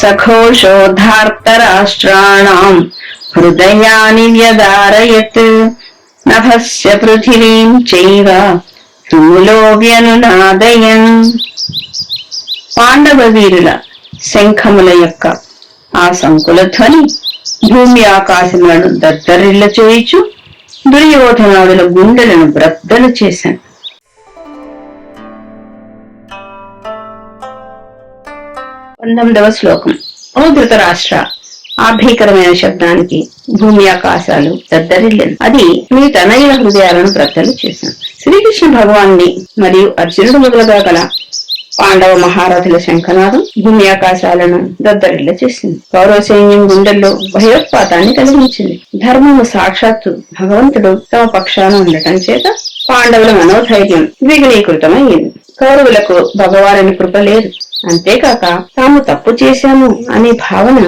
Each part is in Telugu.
సఘోషోధార్తరాష్ట్రాణాం హృదయాని వ్యదారయత్ నభస్య పృథివీం చైవ తుములో వ్యనునాదయన్. పాండవ వీరుల శంఖముల యొక్క ఆ సంకుల ధ్వని భూమి ఆకాశములను దద్దరిల్ల చేయుచు దుర్యోధనాదుల గుండెలను బ్రద్దలు చేశాను. 19వ శ్లోకం. ఓ ధృతరాష్ట్ర, ఆ భీకరమైన శబ్దానికి భూమి ఆకాశాలు దద్దరిల్లను. అది మీ తనయుల హృదయాలను బ్రద్దలు చేశాను. శ్రీకృష్ణ భగవాన్ని మరియు అర్జునుడు మొదలుగా గల పాండవ మహారథుల శంఖనాదం భూమి ఆకాశాలను దద్దరిల్ల చేసింది. కౌరవ సైన్యం గుండెల్లో భయోత్పాతాన్ని కలిగించింది. ధర్మము సాక్షాత్తు భగవంతుడు తమ పక్షాన ఉండటం చేత పాండవుల మనోధైర్యం ద్విగుణీకృతమయ్యింది. కౌరవులకు భగవానుని కృప లేదు. అంతేకాక తాము తప్పు చేశాము అనే భావన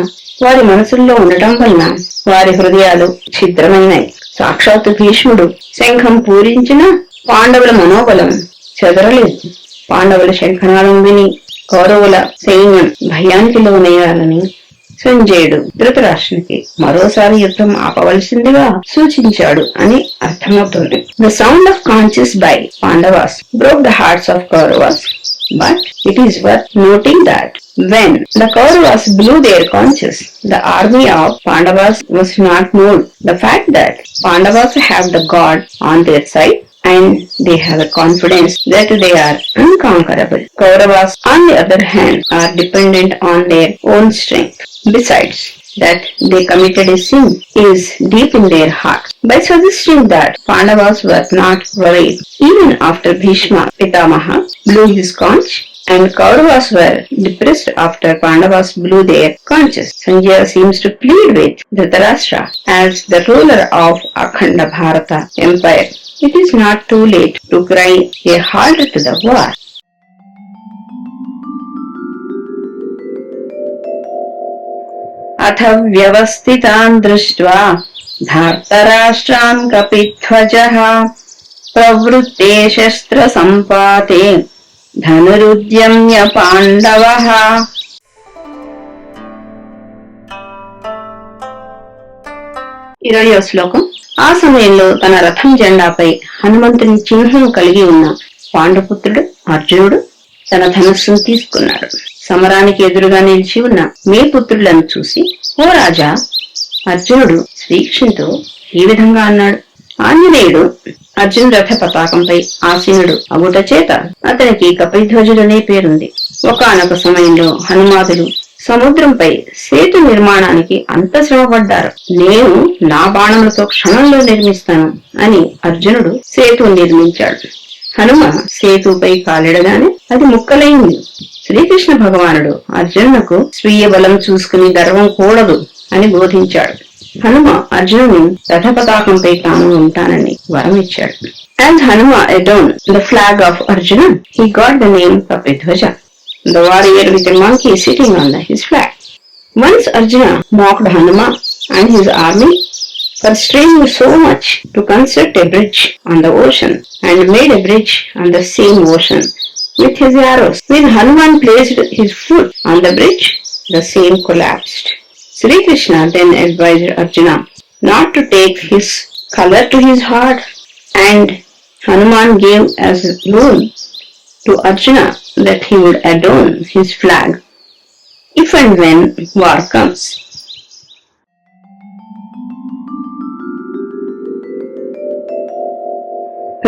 వారి మనసుల్లో ఉండటం వలన వారి హృదయాలు ఛిద్రమైనాయి. సాక్షాత్తు భీష్ముడు శంఖం పూరించిన పాండవుల మనోబలం చెదరలేదు. పాండవుల శంఖనాదం విని కౌరవుల సైన్యం భయానికి లోనయ్యాలని సంజయుడు ధృతరాష్ట్రునికి మరోసారి యుద్ధం ఆపవలసిందిగా సూచించాడు అని అర్థమవుతుంది. The sound of conches by Pandavas broke the hearts of Kauravas. But it is worth noting that when the Kauravas blew their conches, the army of Pandavas was not moved. The fact that Pandavas have the god on their side and they have a confidence that they are unconquerable. Kauravas, on the other hand, are dependent on their own strength. Besides that they committed a sin is deep in their hearts. By suggesting that Pandavas were not worried even after Bhishma Pitamaha blew his conch and Kauravas were depressed after Pandavas blew their conches, Sanjaya seems to plead with Dhritarashtra as the ruler of Akhanda Bharata Empire. It is not too late to cry a halt to the war. అథ వ్యవస్థితాన్ దృష్ట్వా ధార్తరాష్ట్రాన్ కపిధ్వజః ప్రవృత్తే శస్త్ర సంపాతే ధనురుద్యమ్య పాండవః. 20వ శ్లోకం. ఆ సమయంలో తన రథం జెండాపై హనుమంతుని చిహ్నం కలిగి ఉన్న పాండుపుత్రుడు అర్జునుడు తన ధనుస్సును తీసుకున్నాడు. సమరానికి ఎదురుగా నిలిచి ఉన్న మీ పుత్రులను చూసి, ఓ రాజా, అర్జునుడు శ్రీకృష్ణుతో ఈ విధంగా అన్నాడు. ఆంజనేయుడు అర్జున రథ పతాకంపై ఆసీనుడు అగుట చేత అతనికి కపిధ్వజుడనే పేరుంది. ఒకానొక సమయంలో హనుమాదులు సముద్రంపై సేతు నిర్మాణానికి అంత శ్రమపడ్డారు. నేను నా బాణములతో క్షణంలో నిర్మిస్తాను అని అర్జునుడు సేతువు నిర్మించాడు. హనుమ సేతుపై కాలిడగానే అది ముక్కలైంది. శ్రీకృష్ణ భగవానుడు అర్జునునకు స్వీయ బలం చూసుకుని గర్వం కూడదు అని బోధించాడు. హనుమ అర్జునుని రథ పతాకంపై తాను ఉంటానని వరం ఇచ్చాడు. As Hanuma adorned the flag of Arjuna, he got the name Kapidhwaja, the warrior with a monkey sitting on his flag. Once Arjuna mocked Hanuma and his army for straining so much to construct a bridge on the ocean and made a bridge on the same ocean with his arrows. When Hanuman placed his foot on the bridge, the same collapsed. Sri Krishna then advised Arjuna not to take his color to his heart, and Hanuman gave as a rule to Arjuna that he would adorn his flag if and when war comes.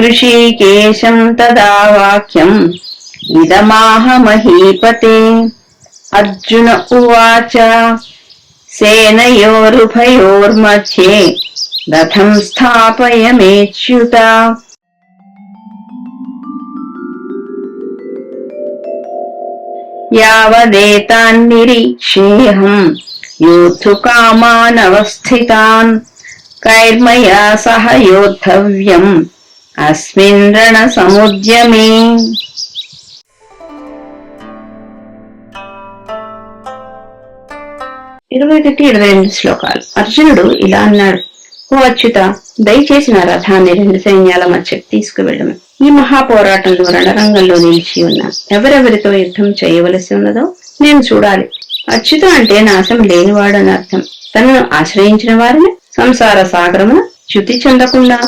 ఋషికేశం తదా వాక్యం ఇదమాహ మహీపతే. అర్జున ఉవాచ సేనయోరుభయోర్మధ్యే రథం స్థాపయమేచ్యుత. యావదేతాన్నిరీక్ష్యేహం యోద్ధుకామానవస్థితాన్ కైర్మయా సహ యోద్ధవ్యం అస్మిన్ రణసముద్యమే. 21-22 శ్లోకాలు. అర్జునుడు ఇలా అన్నాడు. ఓ అచ్యుత, దయచేసి నా రథాన్ని 2 సైన్యాల మధ్య తీసుకువెళ్ళము. ఈ మహాపోరాటంలో రణరంగంలో నిలిచి ఉన్న ఎవరెవరితో యుద్ధం చేయవలసి ఉన్నదో నేను చూడాలి. అచ్యుత అంటే నాశం లేనివాడు అని అర్థం. తనను ఆశ్రయించిన వారిని సంసార సాగరమున చ్యుతి చెందకుండా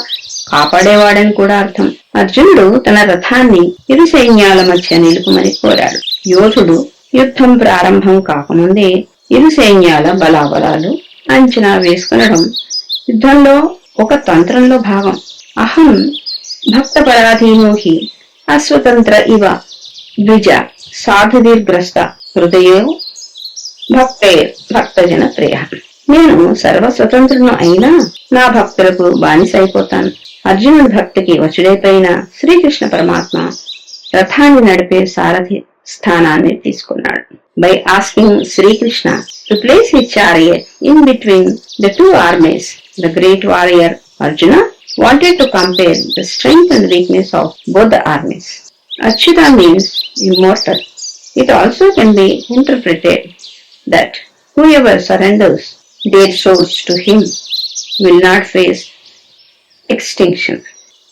కాపాడేవాడని కూడా అర్థం. అర్జునుడు తన రథాన్ని ఇరు సైన్యాల మధ్య నిలుపుమని కోరాడు. యోధుడు యుద్ధం ప్రారంభం కాకముందే ఇరు సైన్యాల బలాబలాలు అంచనా వేసుకునడం యుద్ధంలో ఒక తంత్రంలో భాగం. అహం భక్త పరాధీనోహి అస్వతంత్ర ఇవ ద్విజ సాధుదీర్గ్రస్త హృదయో భక్తజన ప్రియ. నేను సర్వస్వతంత్రును అయినా నా భక్తులకు బానిసైపోతాను. అర్జునుడి భక్తికి వచుడైపోయిన శ్రీకృష్ణ పరమాత్మ రథాన్ని నడిపే సారథి స్థానాన్ని తీసుకున్నాడు. By asking Sri Krishna to place his chariot in between the two armies, the great warrior Arjuna wanted to compare the strength and weakness of both the armies. Achyuta means immortal. It also can be interpreted that whoever surrenders their souls to him will not face extinction.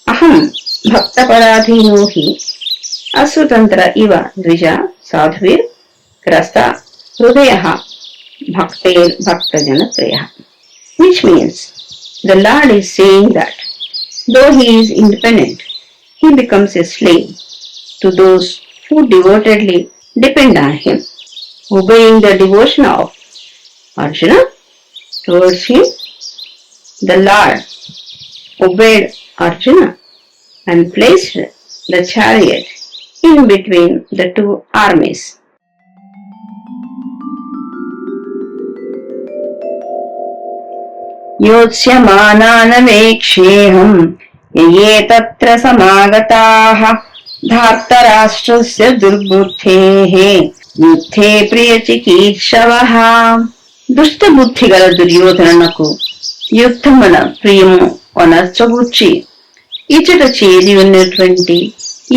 Aham bhakta paradhino hi aswatantra iva dvija sadhvir grasta hrudayah bhaktajana priyah. Which means the Lord is saying that though he is independent, he becomes a slave to those who devotedly depend on him. Obeying the devotion of Arjuna towards him, the Lord obeyed Arjuna and placed the chariot in between the two armies. योत्स्यमानानवेक्षेऽहं ये तत्र समागताः धार्तराष्ट्रस्य दुर्बुद्धेः యుద్ధే ప్రియచికీర్షవః. దుష్ట బుద్ధి గల దుర్యోధనకు యుద్ధమున ప్రియము అనర్చబుచ్చి ఇచ్చట చేరి ఉన్నటువంటి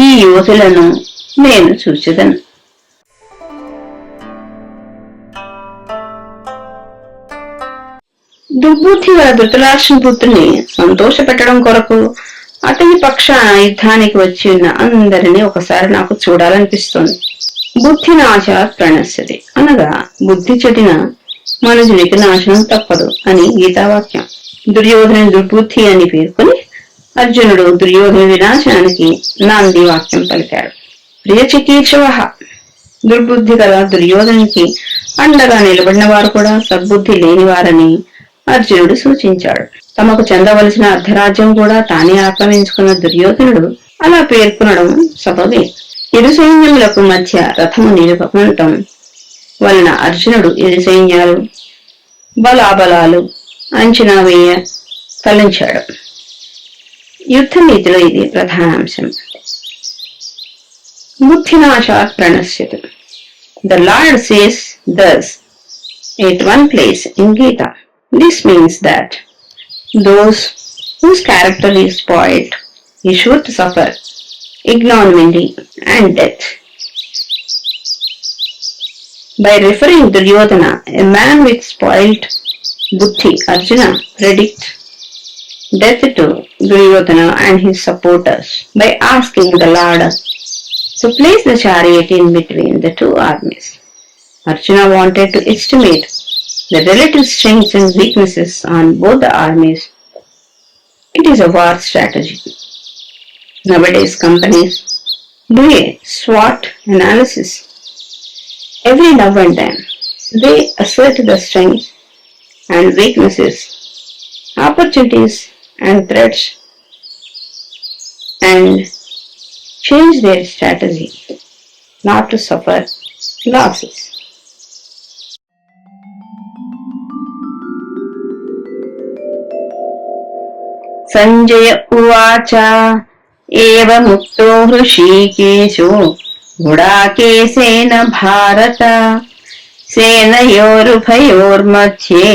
ఈ యోధులను నేను చూచెదను. దుర్బుద్ధి గల ధృతరాష్ట్రుని పుత్రుని సంతోష పెట్టడం కొరకు అతని పక్షాన యుద్ధానికి వచ్చి ఉన్న అందరినీ ఒకసారి నాకు చూడాలనిపిస్తోంది. బుద్ధి నాశాత్ ప్రణశ్యతి అనగా బుద్ధి చెడిన మనుషునికి నాశనం తప్పదు అని గీతావాక్యం. దుర్యోధను దుర్బుద్ధి అని పేర్కొని అర్జునుడు దుర్యోధన వినాశనానికి నాంది వాక్యం పలికాడు. ప్రియ చికీర్షవః. దుర్బుద్ధి గల దుర్యోధనునికి అండగా నిలబడిన వారు కూడా సద్బుద్ధి లేనివారని అర్జునుడు సూచించాడు. తమకు చెందవలసిన అర్ధరాజ్యం కూడా తానే ఆక్రమించుకున్న దుర్యోధనుడు అలా పేర్కొనడం సబబే. ఇరు సైన్యములకు మధ్య రథము నిలుపడం వలన అర్జునుడు ఇరు సైన్యాలు బలాబలాలు అంచనా వేయ తలంచాడు. యుద్ధ నీతిలో ఇది ప్రధానాంశం. బుద్ధినాశాత్ ప్రణశ్యతు. The Lord says thus at one place in Gita. This means that those whose character is spoiled is sure to suffer ignominy and death. By referring to Duryodhana, a man with spoiled buddhi, Arjuna predicts death to Duryodhana and his supporters by asking the Lord to place the chariot in between the two armies. Arjuna wanted to estimate the relative strengths and weaknesses on both the armies. It is a war strategy. Nowadays companies do a SWOT analysis every now and then. They assert the strengths and weaknesses, opportunities and threats, and change their strategy not to suffer losses. Sanjaya ఉవాచ ఏవముక్తో హృషీకేశో గుడాకేశేన భారత సేనయోరుభయోర్మధ్యే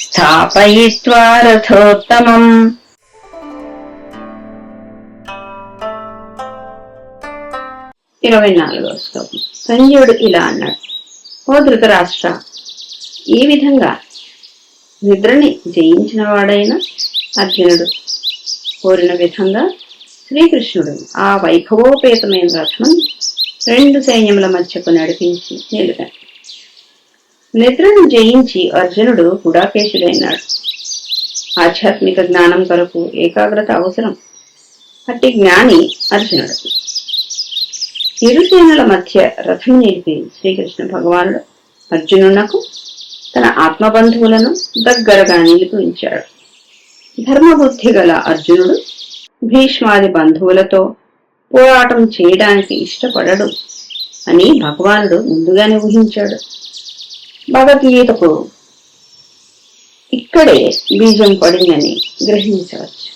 స్థాపయిత్వా రథోత్తమం. ఇరవై 24వ శ్లోకం. సంజయుడు ఇలా అన్నాడు: ఓ ధృతరాష్ట్ర, ఈ విధంగా నిద్రని జయించిన వాడైన అర్జునుడు కోరిన విధంగా శ్రీకృష్ణుడు ఆ వైభవోపేతమైన రథం రెండు సైన్యముల మధ్యకు నడిపించి నిలిపాడు. నిద్రను జయించి అర్జునుడు గుడాకేశుడైనాడు. ఆధ్యాత్మిక జ్ఞానం కొరకు ఏకాగ్రత అవసరం. అట్టి జ్ఞాని అర్జునుడు. ఇరుసేనల మధ్య రథం నిలిపి శ్రీకృష్ణ భగవానుడు అర్జునునకు తన ఆత్మబంధువులను దగ్గరగా నిలిపి ఉంచాడు. ధర్మబుద్ధి గల అర్జునుడు భీష్మాది బంధువులతో పోరాటం చేయడానికి ఇష్టపడడు అని భగవానుడు ముందుగానే ఊహించాడు. భగవద్గీతకు ఇక్కడే బీజం పడిందని గ్రహించవచ్చు.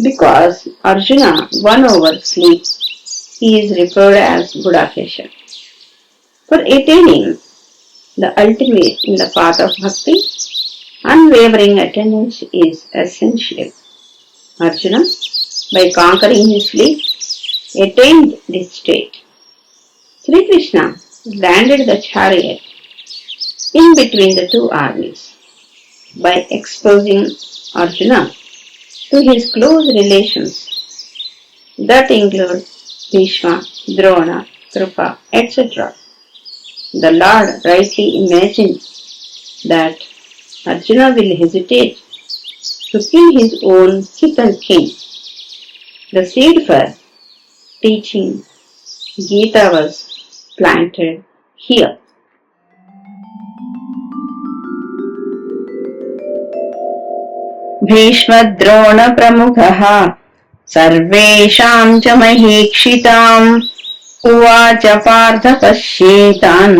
Because Arjuna one over sleep, he is referred as Gudakesha. For attaining the ultimate in the path of bhakti, unwavering attendance is essential. Arjuna, by conquering his sleep, attained this state. Sri Krishna landed the chariot in between the two armies by exposing Arjuna to his close relations that include Bhishma, Drona, Kripa, etc. The Lord rightly imagined that Arjuna will hesitate to kill his own kith and kin. The seed for teaching Gita was planted here. Bhishma Drona Pramukha सर्वेषां च महीक्षिताम् उवाच पार्थ पश्येतान्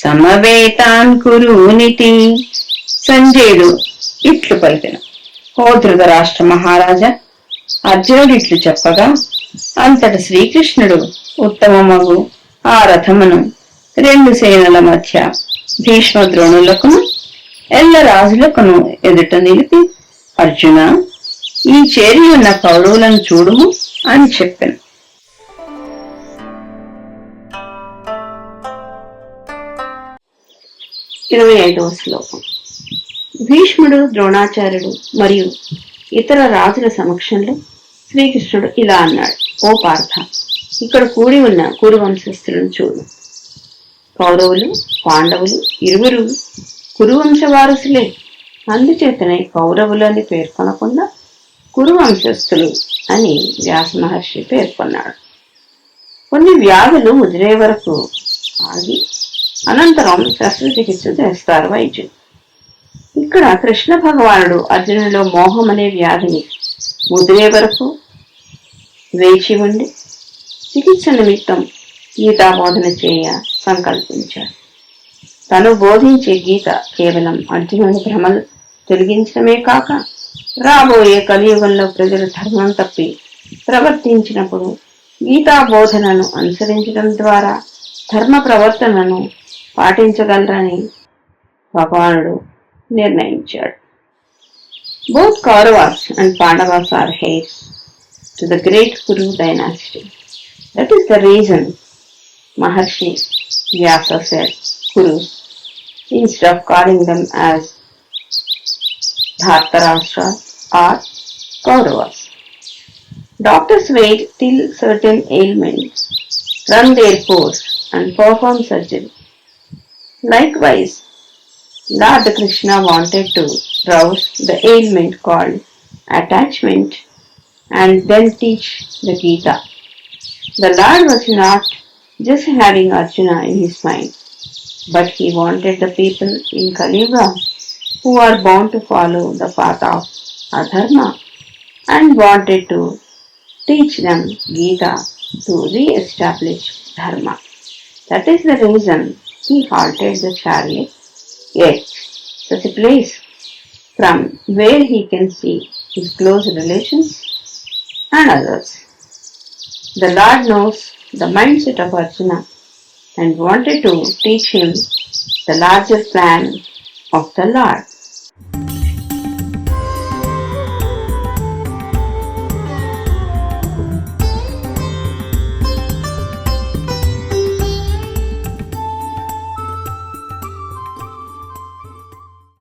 సమవేతాన్ కురునితి. సంజయుడు ఇట్లు పలికెను, ఓ ధృతరాష్ట్ర మహారాజా, అర్జునుడు ఇట్లు చెప్పగా అంతట శ్రీకృష్ణుడు ఉత్తమమగు ఆ రథమును రెండు సేనల మధ్య భీష్మ ద్రోణులకును ఎల్ల రాజులకును ఎదుట నిలిపి, అర్జున, ఈ చేరి ఉన్న కౌరవులను చూడుము అని చెప్పాను. 25వ శ్లోకం. భీష్ముడు, ద్రోణాచార్యుడు మరియు ఇతర రాజుల సమక్షంలో శ్రీకృష్ణుడు ఇలా అన్నాడు, ఓ పార్థ, ఇక్కడ కూడి ఉన్న కురువంశస్థులను చూడు. కౌరవులు, పాండవులు ఇరువురు కురువంశ వారసులే. అందుచేతనే కౌరవులు అని పేర్కొనకుండా కురువంశస్థులు అని వ్యాస మహర్షి పేర్కొన్నాడు. కొన్ని వ్యాధులు ముదిరే వరకు ఆగి అనంతరం శస్త్రచికిత్స చేస్తారు వైద్యులు. ఇక్కడ కృష్ణ భగవానుడు అర్జునులో మోహం అనే వ్యాధిని ముదిరే వరకు వేచి ఉండి చికిత్స నిమిత్తం గీతాబోధన చేయ సంకల్పించాడు. తను బోధించే గీత కేవలం అర్జునుని భ్రమలు తొలగించడమే కాక రాబోయే కలియుగంలో ప్రజలు ధర్మం తప్పి ప్రవర్తించినప్పుడు గీతా బోధనను అనుసరించడం ద్వారా ధర్మ ప్రవర్తనను పాటించగలరని భగవానుడు నిర్ణయించాడు. Both Kauravas and Pandavas are heirs to the great Kuru dynasty. That is the reason Maharshi Vyasa said Kurus instead of calling them as Dhartarashtra or Kauravas. Doctors wait till certain ailments run their course and perform surgery. Likewise, Lord Krishna wanted to rouse the ailment called attachment and then teach the Gita. The Lord was not just having Arjuna in his mind, but he wanted the people in Kali-yuga who are bound to follow the path of adharma and wanted to teach them Gita to re-establish dharma. That is the reason he halted the chariot at such a place from where he can see his close relations and others. The Lord knows the mindset of Arjuna and wanted to teach him the larger plan of the Lord.